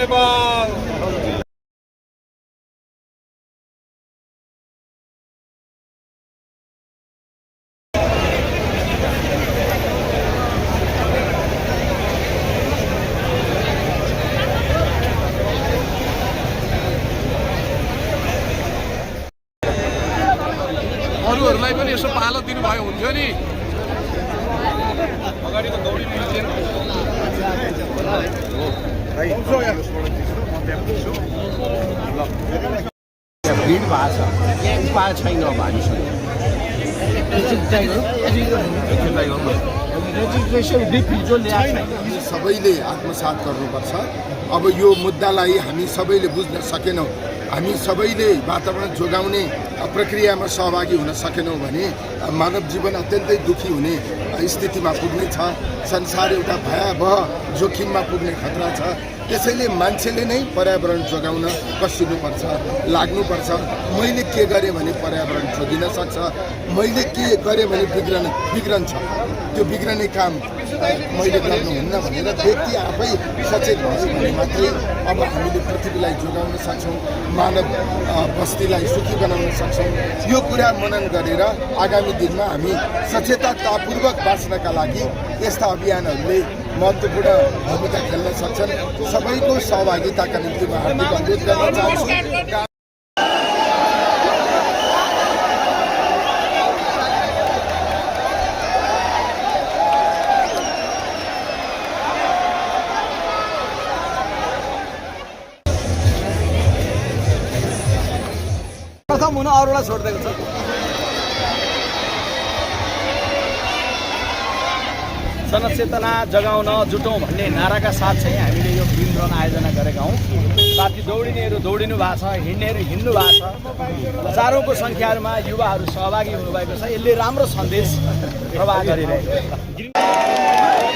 नेपाल। अरूहरूलाई पनि यसो पालो दिनुभयो हुन्थ्यो नि। अगाडि त दौडिनु मिल्दैन। भिड भएको छ, उपाय छैन अब हामीसँग। रेजिस्ट्रेसन हिजो ल्याएको सबैले आत्मसात गर्नुपर्छ। अब यो मुद्दालाई हामी सबैले बुझ्न सकेनौँ, हामी सबैले वातावरण जोगाउने प्रक्रियामा सहभागी हुन सकेनौँ भने मानव जीवन अत्यन्तै दुखी हुने स्थितिमा पुग्ने छ। संसार एउटा भयावह जोखिममा पुग्ने खतरा छ। त्यसैले मान्छेले नै पर्यावरण जोगाउन कसिनुपर्छ, लाग्नुपर्छ। मैले के गरेँ भने पर्यावरण जोगिन सक्छ, मैले के गरेँ भने बिग्रन्छ। त्यो बिग्रने काम मैले गर्नुहुन्न भनेर व्यक्ति आफै सचेत भयो भने मात्रै अब हामीले पृथ्वीलाई जोगाउन सक्छौँ, मानव बस्तीलाई सुखी बनाउन सक्छौँ। यो कुरा मनन गरेर आगामी दिनमा हामी सचेततापूर्वक बाँच्नका लागि यस्ता अभियानहरूले महत्त्वपूर्ण भूमिका खेल्न सक्छन्। सबैको सहभागिताका निम्ति म हार्दिक अनुरोध गर्न चाहन्छु। प्रथम हुन अरूलाई छोडिदिएको छ। जनचेतना जगाउन जुटौँ भन्ने नाराका साथ चाहिँ हामीले यो ग्रिन रन आयोजना गरेका हौँ। साथी दौडिनेहरू दौडिनु भएको छ, हिँड्नेहरू हिँड्नु भएको छ। हजारौँको सङ्ख्यामा युवाहरू सहभागी हुनुभएको छ। यसले राम्रो सन्देश प्रवाह गरिरहेको छ।